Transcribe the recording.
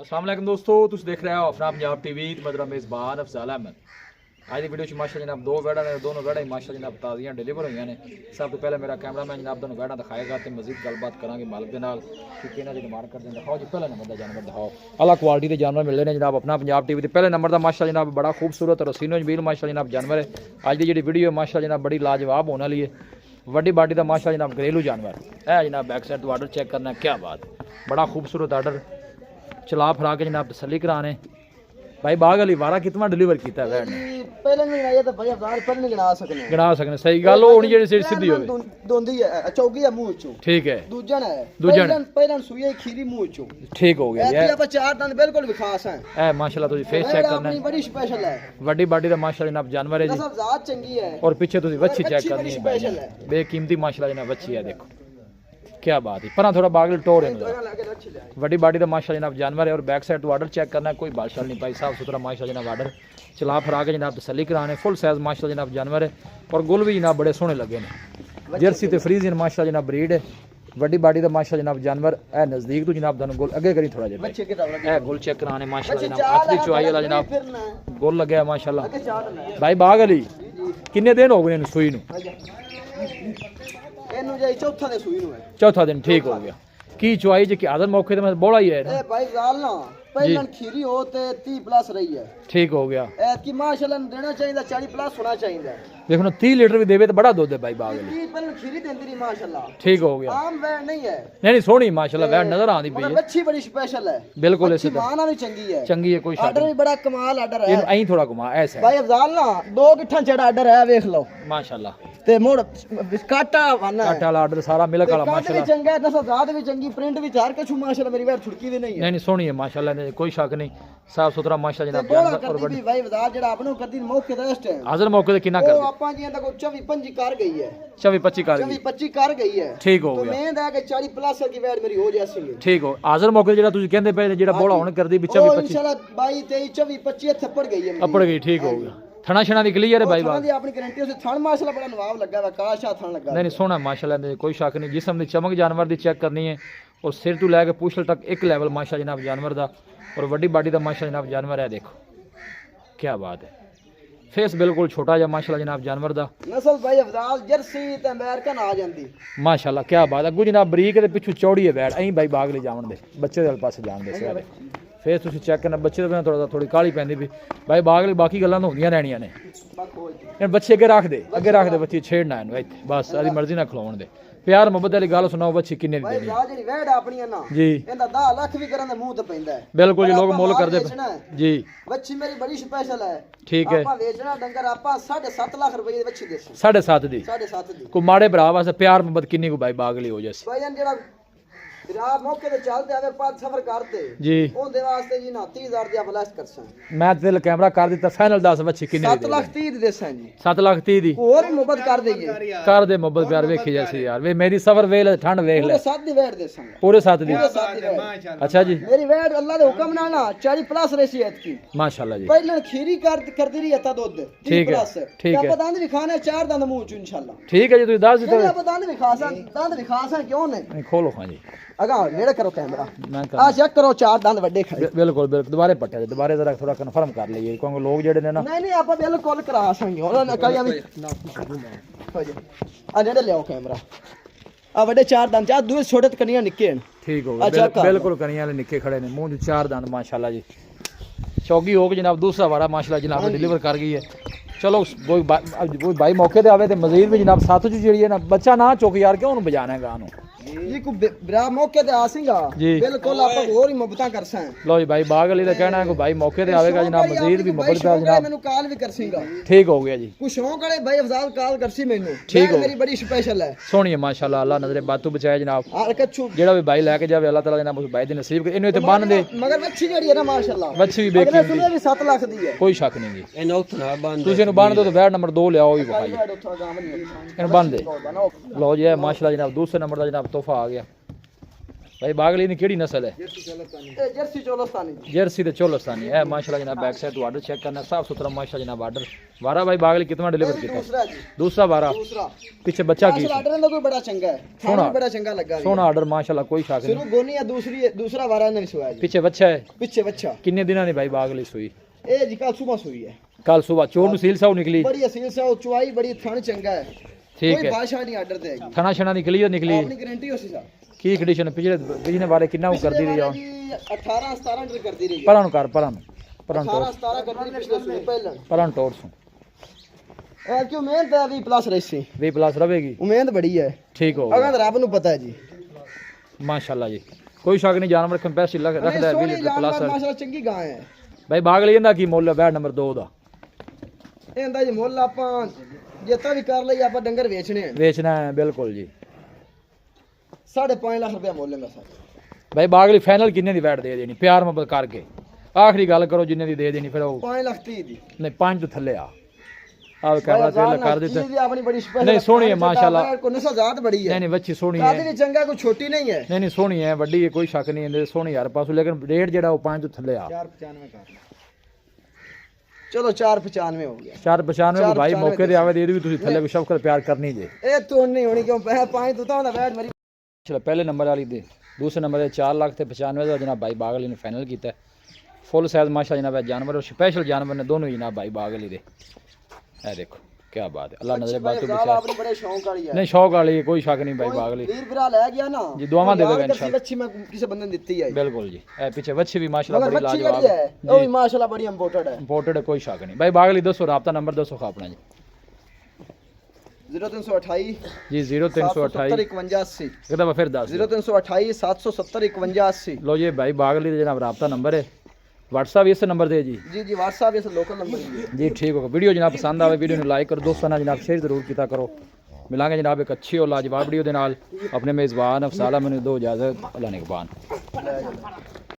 अस्सलाम वालेकुम दोस्तों, तुम देख रहे हो अपना पंजाब टीवी। मेरा मेज़बान अफजाल अहमद। आज की वीडियो माशा जनाब दो वैड़ा ने, दोनों वैड़ा माशा जनाब ताज़ियां डिलीवर हुई ने। सब तो पहले मेरा कैमरामैन जनाब दोनों वैड़ा दिखाएगा तो मजीद गलबात करांगे मालिक के नाल कि किन्ना जी डिमांड करते हैं। दिखाओ जी पहले नंबर का जानवर दिखाओ। अलग क्वालिटी के जानवर मिल रहे हैं जनाब अपना पंजाब टीवी। पहले नंबर का माशा जनाब बड़ा खूबसूरत और हसीनो जमील माशा जनाब जानवर है। आज की जी वीडियो माशा जनाब बड़ी लाजवाब होने वाली है। वड्डी बाडी का माशा जनाब घरेलू जानवर है जनाब। बैक साइड तो आर्डर चेक करना, क्या बात, बड़ा खूबसूरत आर्डर चला फरा के जनाब तसली कराने। भाई बाग अली वारा कितना डिलीवर किया है ने पहले नहीं आया तो भाई अफजाल पर नहीं गिना सकने सही गल होनी जेडी सीधी होवे दोंदी है चौकी है मुंह चो। ठीक है दूजन है दूजन पहले सुई खीरी मुंह चो। ठीक हो गया ये आप चार दंद बिल्कुल विखास हैं। ए माशाल्लाह तुझे फेस चेक करना अपनी बड़ी स्पेशल है। वड्डी बाडी दा माशाल्लाह जनाब जानवर है जी। सब जात चंगी है और पीछे तुझे वच्छी चेक करनी है स्पेशल है। बेकीमती माशाल्लाह जनाब वच्छी है। देखो क्या बात है, पर थोड़ा बागल टोर है। वड्डी बाडी का माशा जनाब जानवर है। और बैक साइड तो आर्डर चेक करना है, कोई बादशाह नहीं पाई, साफ सुथरा माशा जनाब आर्डर चला फरा के जनाब तसली कराने। फुल साइज माशा जनाब जानवर है। और गुल भी जनाब बड़े सोहने लगे ने। जर्सी तो फ्रीजियन माशा जनाब ब्रीड है। वड्डी बाडी का माशा जनाब जानवर है। नज़दीक तो जनाब दोनों गुल अगे करी थोड़ा जिहा गुल चेक कराने माशाल्लाह जनाब। हाथ की चुआई वाला जनाब गुल लगे माशाल्लाह। भाई बाग अली किन्ने दिन हो गए सूई नूं? चौथा दिन ठीक हो गया। की चुआई जी आदत मौके ते बोला ही है ना भाई जाल ना पहले खीरी हो ते 30 प्लस रही है। ठीक हो गया। की माशाल्लाह देना चाहिए 40 प्लस होना चाहिए। देखो ना 30 लीटर भी देवे तो बड़ा दूध है भाई बाग अली। पहले खीरी देंदी रही माशाल्लाह। ठीक हो गया। आम वैन नहीं है। नहीं सोहनी माशाल्लाह वैन नजर आंदी पई है। अच्छी बड़ी स्पेशल है बिल्कुल ऐसे माना भी चंगी है। चंगी है कोई शक आर्डर भी बड़ा कमाल आर्डर है। अहीं थोड़ा घुमा ऐसा भाई अफजाल ना 2 गिट्ठा चढ़ा आर्डर है देख लो माशाल्लाह। ते मोड़ काटा वाला काटा वाला आर्डर सारा मिलक वाला माशाल्लाह। चंगा है नस्ल जात भी चंगी प्रिंट भी चार कछु माशाल्लाह मेरी वैट छुड़की दी नहीं है। नहीं सोहनी है माशाल्लाह, कोई शक नहीं, साफ सुथरा माशा जनाब जानवर। और बड़ी भाई अफजाल जेड़ा आपने करदी मौके दा इस टाइम हाजिर मौके ते कितना कर वो आपा जी तक 24-25 कर गई है। 24-25 कर गई 24-25 कर गई है। ठीक हो तो गया। मैं दा के 40 प्लस की वैट मेरी हो जासी। ठीक हो हाजिर मौके जेड़ा तुसी कहंदे पे जेड़ा बोला हुन करदी 24-25 इंशाल्लाह 22-23-24-25 थप्पड़ गई है। अपड़ गई। ठीक हो गया। थना छना दी क्लियर है भाई बात। अपनी गारंटी से थन माशाल्लाह बड़ा नवाब लगा है। काशा थन लगा नहीं सोना माशाल्लाह, कोई शक नहीं। जिस्म दी चमक जानवर दी चेक करनी है। और सिर तो लैके पूछल तक एक लेवल माशा जनाब जानवर दा। और वड्डी बाडी दा माशा जनाब जानवर है। देखो क्या बात है, फेस बिल्कुल छोटा जा माशाल्लाह जनाब जानवर दा। नस्ल भाई अफजाल जर्सी ते अमेरिकन आ जांदी माशाल्लाह क्या बात है। अगू जनाब बरीक ते पिछू चौड़ी है वैट। अहीं भाई बाग ले जावन दे बच्चे दे पासे जान दे सारे। फेस तुसीं चेक करना, बच्चे दे थोड़ी काली पैंदी भी भाई बाग ले। बाकी गल्लां होंदियां रहनियां ने। बच्चे अगे रख दे बच्चे छेड़ना है इत्थे बस आदी मर्जी ना खलोण दे। प्यार मोहब्बत वाली गल सुनाओ। बच्ची किन्ने दी देनी भाई जेडी वैड अपनी है ना जी इंदा 10 लाख भी करन दे मुंह ते पैंदा है। बिल्कुल जी, लोग मोल करदे जी। बच्ची मेरी बड़ी स्पेशल है। ठीक है। आपा बेचना डंगर आपा 7.5 लाख रुपए दी बच्ची देसी। 7.5 दी 7.5 दी को माड़े भरा वास्ते प्यार मोहब्बत किन्नी को भाई बागली हो जैसे भाई जेड़ा आप मौके ते चलते आवे 5 सफर करते जी ओंदे वास्ते जी ना 30000 दी आप लास्ट करसा। मैं दिल कैमरा कर दिता फाइनल 10 बच्ची किन्नी 7 लाख 30 दी देसा जी। 7 लाख 30 दी और भी मोहब्बत कर देंगे। कर दे मोहब्बत प्यार वेखी जैसे यार। वे मेरी सफर वेल ठंड वेख ले। पूरे 7 दी वैट देसा पूरे 7 दी। अच्छा जी मेरी वैट अल्लाह दे हुक्म नाल ना 40 प्लस रेसियत की माशाल्लाह जी। पहले खीरी करदी रही अता दूध ठीक है ठीक है। आप दंद भी खाने 4 दंद मुंह च इंशाल्लाह। ठीक है जी, तुम दस दिते आप दंद भी खासा क्यों नहीं खोलो खां जी अगा नेड़े करो कैमरा। मैं कर आ चेक करो 4 दंद बड़े खड़े। बिल्कुल बिल्कुल दोबारा पट्टे दोबारा जरा थोड़ा कंफर्म कर लइए क्योंकि लोग जेडे ने ना नहीं नहीं आप बिल्कुल करा संगे उन्होंने कहिया भी हो जा आ नेड़े ले आओ कैमरा। आ बड़े 4 दंद चार दूसरे छोटे कनिया निक्के हैं। ठीक हो गया। बिल्कुल कनिया वाले निक्के खड़े ने मुंह 4 दंद माशाल्लाह जी। चौकी हो गई जनाब दूसरा वारा माशाल्लाह जनाब ने डिलीवर कर गई है। चलो कोई भाई मौके ते आवे ते मजीद भी जनाब साथ जी जेड़ी है ना बच्चा ना चुक यार क्यों उन्हें बजाना है गानों ये को ब्रा मौके ते आसेगा बिल्कुल आप और ही मोहब्बत करसा है। लो जी भाई बाग अली दा कहना है को भाई मौके ते आवेगा जनाब मजीद भी मोहब्बत का जनाब मेनू कॉल भी करसीगा। ठीक हो गया जी। कुछ शौक है भाई अफजाल कॉल करसी मेनू ठीक हो मेरी बड़ी स्पेशल है। सोहनी है माशाल्लाह, अल्लाह नजरे बातू बचाए जनाब। और कछु जेड़ा भी भाई लेके जावे अल्लाह ताला जनाब उस भाई दे नसीब इनु इते बन दे। मगर बच्ची जेड़ी है ना माशाल्लाह बच्ची भी बेकी सुने भी 7 लाख दी है। कोई शक नहीं जी। इन उठना बंद तुसी इनु बन दो तो वैड नंबर 2 ले आओ ही भाई इनु बन दे। लो जी माशाल्लाह जनाब दूसरे नंबर दा जनाब तोहफा आ गया। भाई बागली दी केड़ी नस्ल है ਇਹ ਜਰਸੀ ਚੋਲਸਤਾਨੀ ਜੀ जर्सी ते चोलस्तानी है माशाल्लाह जनाब बैक साइड तो ऑर्डर चेक करना साफ सुथरा माशाल्लाह जनाब ऑर्डर वारा भाई बागली कितना डिलीवर ਇਹ किया ਦੂਸਰਾ ਜੀ दूसरा वारा ਦੂਸਰਾ पीछे बच्चा की ਮਾਸ਼ਾਅੱਲਾ ਆਰਡਰ ਦਾ ਕੋਈ ਬੜਾ ਚੰਗਾ ਹੈ ਸੋਹਣਾ। ਖਾਣਾ ਬੜਾ ਚੰਗਾ ਲੱਗਾ ਜੀ सोना ऑर्डर माशाल्लाह कोई शक नहीं ਸਿਰੋਂ ਗੋਨੀ ਆ ਦੂਸਰਾ ਵਾਰਾ ਇਹਨਾਂ ਨੇ ਸੋਇਆ ਜੀ पीछे बच्चा है ਪਿੱਛੇ ਬੱਚਾ किन्ने दिना ने भाई बागली सुई ਇਹ ਜੀ ਕੱਲ ਸਵੇਰ ਸੋਈ ਹੈ कल सुबह चोर नु सील साउ निकली ਬੜੀ ਅਸੀਲ ਸਾ ਚੁਆਈ ਬੜੀ ਥਣ ਚੰਗਾ ਹੈ ठीक ਕੋਈ है ਬਾਦਸ਼ਾਹ ਨਹੀਂ ਆਰਡਰ ਤੇ ਹੈਗੀ थना छना निकली है निकली ਆਪਣੀ ਗਾਰੰਟੀ ਹੋਸੀ ਸਾ की कंडीशन पिछले बारे कितना कर दी रही जाओ 18 17 ਲੀਟਰ ਕਰਦੀ ਰਹੀ ਹੈ परान कर परान 18 17 ਕਰਦੀ ਪਿਛਲੇ ਸੂਈ ਪਹਿਲਾਂ परान टोर सु ਇਹ ਕਿਉਂ ਮਿਹਨਤ ਹੈ 20 ਪਲੱਸ ਰੇਸੀ 20 प्लस रहेगी ਉਮੀਦ ਬੜੀ ਹੈ ठीक हो ਅਗਰ ਰੱਬ ਨੂੰ ਪਤਾ ਹੈ ਜੀ माशाल्लाह जी कोई शक नहीं जानवर कंपैसिटी रखदा है 20 लीटर प्लस ਮਾਸ਼ਾਅੱਲਾ ਚੰਗੀ ਗਾਂ ਹੈ भाई बागली ਇਹਦਾ ਕੀ ਮੁੱਲ ਹੈ ਬੈਡ ਨੰਬਰ 2 ਦਾ ਇਹਦਾ ਜੀ ਮੁੱਲ ਆਪਾਂ ਜਿੱਤਾ ਵੀ ਕਰ ਲਈ ਆਪਾਂ ਡੰਗਰ ਵੇਚਣੇ ਆ ਵੇਚਣਾ ਹੈ ਬਿਲकुल ਜੀ 5.5 ਲੱਖ ਰੁਪਏ ਮੁੱਲ ਹੈ ਸਰ भाई बागली फाइनल किन्ने ਦੀ ਵੈਟ ਦੇ ਦੇਣੀ ਪਿਆਰ ਮੁਹੱਬਤ ਕਰਕੇ ਆਖਰੀ ਗੱਲ ਕਰੋ ਜਿੰਨੇ ਦੀ ਦੇ ਦੇਣੀ ਫਿਰ ਉਹ 5 ਲੱਖ 30 ਦੀ ਨਹੀਂ 5 ਤੋਂ ਥੱਲੇ ਆ ਆਹ ਕੈਮਰਾ ਸੇਲ ਕਰ ਦਿੱਤਾ ਜੀ ਆਪਣੀ ਬੜੀ ਸਪੈਸ਼ਲ ਨਹੀਂ, ਸੋਹਣੀ ਹੈ ਮਾਸ਼ਾਅੱਲਾ। ਕੋਈ ਨਸਲ ਜ਼ਾਤ ਬੜੀ ਹੈ ਨਹੀਂ ਨਹੀਂ ਬੱਚੀ ਸੋਹਣੀ ਕਾਦੀ ਹੈ ਵੀ ਚੰਗਾ ਕੋਈ ਛੋਟੀ ਨਹੀਂ ਹੈ ਨਹੀਂ ਨਹੀਂ ਸੋਹਣੀ ਹੈ ਵੱਡੀ ਹੈ ਕੋਈ ਸ਼ੱਕ ਨਹੀਂ ਇਹਦੇ ਸੋਹਣੀ ਯਾਰ ਪਾਸੋਂ ਲੇਕਿਨ ਰੇਟ ਜਿਹੜਾ ਉਹ 5 ਤੋਂ ਥੱਲੇ ਆ 495 ਕਰ ਚਲੋ 495 ਹੋ ਗਿਆ 495 495 ਭਾਈ ਮੌਕੇ ਤੇ ਆਵੇ ਦੇ ਇਹਦੀ ਵੀ ਤੁਸੀਂ ਥੱਲੇ ਕੋਈ ਸ਼ੌਕ ਪਿਆਰ ਕਰਨੀ ਜੇ ਇਹ ਤੋਂ ਨਹੀਂ ਹੋਣੀ ਕਿਉਂ ਪੈਸੇ 5 ਤੋਂ ਤਾਂ ਹੁੰਦਾ ਬੈਠ ਮੇਰੀ ਚਲੋ ਪਹਿਲੇ ਨੰਬਰ ਵਾਲੀ ਦੇ ਦੂਸਰੇ ਨੰਬਰ ਤੇ 4 ਲੱਖ ਤੇ 95 ਦਾ ਜਨਾਬ ਭਾਈ ਬਾਗਲੀ ਨੇ ਫਾਈਨਲ ਕੀਤਾ ਫੁੱਲ ਸਾਈਜ਼ ਮਾਸ਼ਾਅੱਲਾ ਜਨਾਬ ਜਾਨਵਰ और स्पेशल जानवर ने दोनों ही जनाब भाई बागली दे ए देखो क्या बात है अल्लाह नजरे बातों ਜ਼ਾਲ बचा ਆਪਣੀ ਬੜੇ ਸ਼ੌਂਕ ਵਾਲੀ ਹੈ नहीं शौक वाली है, कोई शक नहीं भाई बागली ਵੀਰ ਭਰਾ ਲੈ ਗਿਆ ਨਾ जी दुआवां दे देगा इंशाल्लाह ਬੱਚੀ मैं ਕਿਸੇ ਬੰਦੇ ਨੇ ਦਿੱਤੀ ਹੈ बिल्कुल जी ए पीछे बच्चे भी माशाल्लाह ਮਗਰ बड़ी ਬੱਚੀ लाजवाब ਜਿਹੜੀ ਹੈ ਉਹ ਵੀ ਮਾਸ਼ਾਅੱਲਾ ਬੜੀ ਇੰਪੋਰਟਡ ਹੈ इंपोर्टेड है कोई शक नहीं भाई बागली दसो राब्ता नंबर दसो खा अपना जी 0328 जी 0328 5180 एक दफा फिर दस 0328 770 5180 लो जी भाई बागली दे जनाब राब्ता नंबर है व्हाट्सएप इस नंबर दे जी जी व्हाट्सएप इस लोकल नंबर ही है जी ठीक होगा वीडियो जनाब पसंद आवे वीडियो ਨੂੰ ਲਾਈਕ ਕਰੋ ਦੋਸਤਾਂ ਨਾਲ ਜਨਾਬ ਸ਼ੇਅਰ ਜ਼ਰੂਰ ਕੀਤਾ ਕਰੋ ਮਿਲਾਂਗੇ ਜਨਾਬ ਇੱਕ ਅੱਛੀ ਔਰ ਲਾਜਵਾਬ ਵੀਡੀਓ ਦੇ ਨਾਲ ਆਪਣੇ ਮੇਜ਼ਬਾਨ ਅਫਸਾਲਾ ਮੈਨੂੰ ਦੋ ਇਜਾਜ਼ਤ ਅੱਲਾ ਨਿਗਬਾਨ